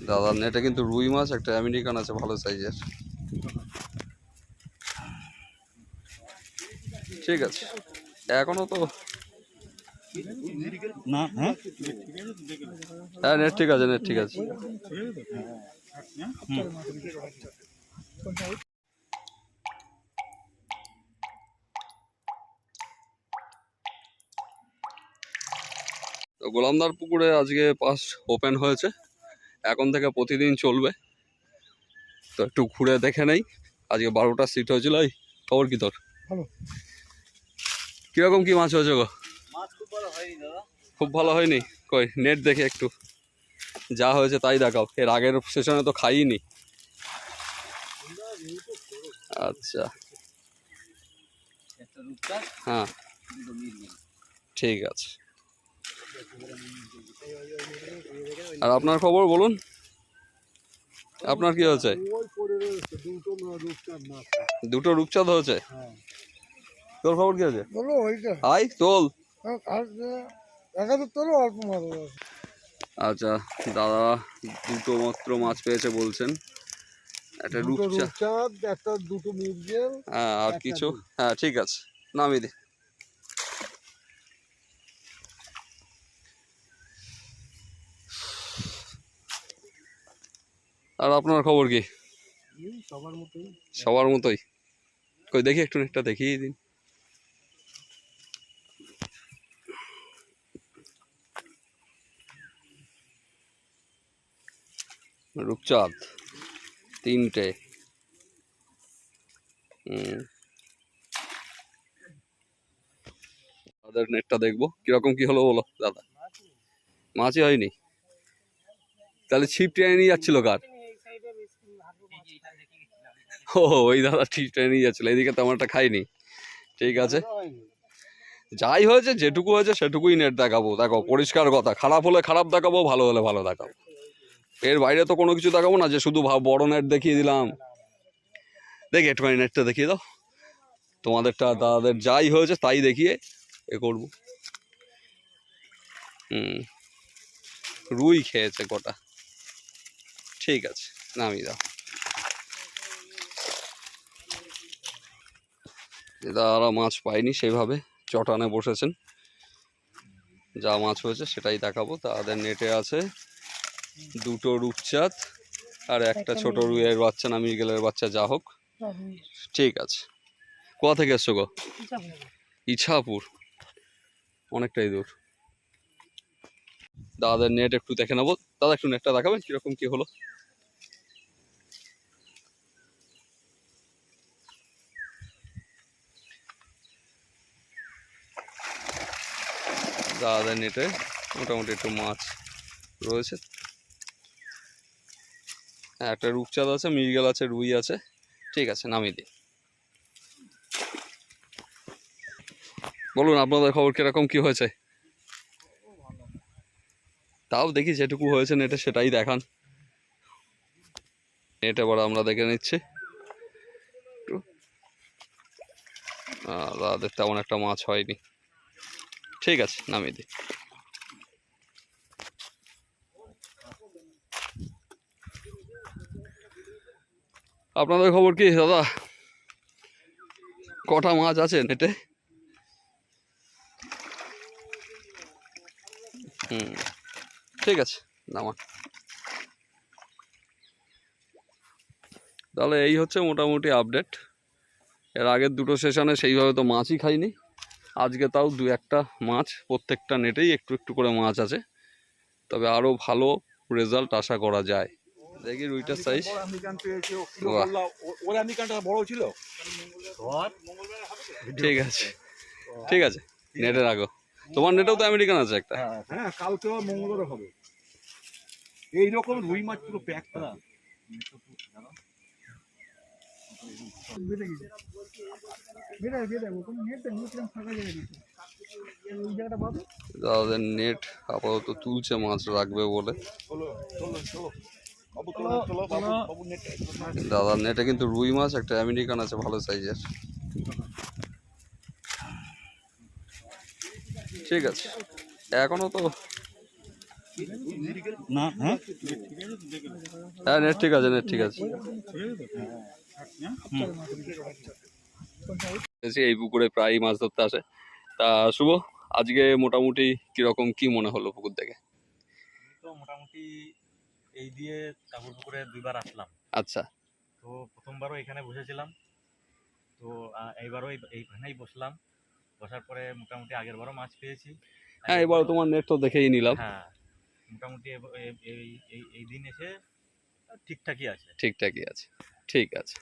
দাদার নেটে কিন্তু রুই মাছ একটা আমেরিকান আছে ভালো সাইজের। ঠিক আছে, এখনো তো না। হ্যাঁ হ্যাঁ নেট ঠিক আছে, নেট ঠিক আছে। তো গোলামদার পুকুরে আজকে পাস ওপেন হয়েছে, এখন থেকে প্রতিদিন চলবে। তো একটু ঘুরে দেখে নেই। আজকে 12টা সিট হয়েছিল। এই খবর কি তোর? কিরকম কি মাছ হয়েছে গো? খুব ভালো হয়নি? কই নেট দেখে একটু যা হয়েছে তাই দেখাও। এর আগের সেশনে তো খাইনি। আচ্ছা হ্যাঁ ঠিক আছে। আর আপনার খবর বলুন, আপনার কি হয়েছে? দুটো রূপচাঁদ হয়েছে। তোর খবর কি হয়েছে? আই তোল। আচ্ছা দাদা দুটো মাত্র মাছ পেয়েছে বলছেন, একটা রূপচাঁদ, একটা দুটো মৃগেল, হ্যাঁ আর কিছু। হ্যাঁ ঠিক আছে, নামিয়ে দি। আর আপনার খবর কি? সবার মতোই। কই দেখি একটু নেটটা দেখিয়ে দিন। রূপচাঁদ 3টে। তাদের নেটটা দেখবো কিরকম কি হলো বলো দাদা। মাছই হয়নি? তাহলে ছিপ টেনে নিয়ে যাচ্ছিল কার? ও ওই দাদা ছিপ টেনে নিয়ে যাচ্ছিল, এদিকে তেমন একটা খাইনি। ঠিক আছে, যাই হয়েছে যেটুকু হয়েছে সেটুকুই নেট দেখাবো। দেখো পরিষ্কার কথা, খারাপ হলে খারাপ দেখাবো, ভালো হলে ভালো দেখাবো। এর বাইরে তো কোনো কিছু দেখাবো না যে শুধু বড় নেট দেখিয়ে দিলাম। দেখি একটুখানি নেটটা দেখিয়ে দাও তোমাদেরটা, দাদাদের যাই হয়েছে তাই দেখিয়ে এ করবো। রুই খেয়েছে কটা। ঠিক আছে, নামিয়ে দাও। দাদারা মাছ পায়নি সেইভাবে, চটানে বসেছেন। যা মাছ হয়েছে সেটাই দেখাবো। তাদের নেটে আছে দুটো রূপচাঁদ আর একটা ছোট রুইয়ের বাচ্চা না মৃগেলের বাচ্চা, যা হোক। ঠিক আছে, কোথা থেকে এসছো গো? ইছাপুর, অনেকটাই দূর। দাদাদের নেট একটু দেখে নেবো। দাদা একটু নেটটা দেখাবেন কিরকম কি হলো? দাদাদের নেটে মোটামুটি একটু মাছ রয়েছে। হ্যাঁ একটা রূপচাঁদ আছে, মৃগেল আছে, রুই আছে। ঠিক আছে, নামিয়ে দিই। বলুন আপনাদের খবর কিরকম কি হয়েছে? তাও দেখি যেটুকু হয়েছে নেটে সেটাই দেখান। নেট এবার আমরা দেখে নিচ্ছি। দাদাদের তেমন একটা মাছ হয়নি। ঠিক আছে, নামিয়ে দিই। আপনাদের খবর কি দাদা? কটা মাছ আছে নেটে? ঠিক আছে, নামা। তাহলে এই হচ্ছে মোটামুটি আপডেট। এর আগের দুটো সেশনে সেইভাবে তো মাছই খাইনি। আজকে তাও দু একটা মাছ, প্রত্যেকটা নেটেই একটু একটু করে মাছ আছে। তবে আরও ভালো রেজাল্ট আশা করা যায়। দেখি রুইটার সাইজ। ঠিক আছে, ঠিক আছে, নেটে রাখো। তোমার নেটেও তো আমেরিকান আছে একটা। হ্যাঁ কালকে মঙ্গলবার হবে। এইরকম রুই মাছ পুরো প্যাক করা। দাদাদের নেট আপাতত তুলছে মাছ রাখবে বলে। দাদার নেটে কিন্তু রুই মাছ একটা আমেরিকান আছে ভালো সাইজের। ঠিক আছে, এখনো তো না। হ্যাঁ হ্যাঁ নেট ঠিক আছে, নেট ঠিক আছে। এই পুকুরে প্রায় মাছ ধরতে আসে। তা শুভ, আজকে মোটামুটি কিরকম কি মনে হলো পুকুর থেকে? তো মোটামুটি এই দিয়ে কাকুর পুকুরে 2বার আসলাম। আচ্ছা। তো প্রথমবারও এখানে বসেছিলাম, তো এইবারও এইখানেই বসলাম। বসার পরে মোটামুটি আগের বারও মাছ পেয়েছি। হ্যাঁ এবার তোমার নেট তো দেখেই নিলাম। হ্যাঁ, মোটামুটি এই দিন এসে ঠিকঠাকই আছে। ঠিকঠাকই আছে, ঠিক আছে।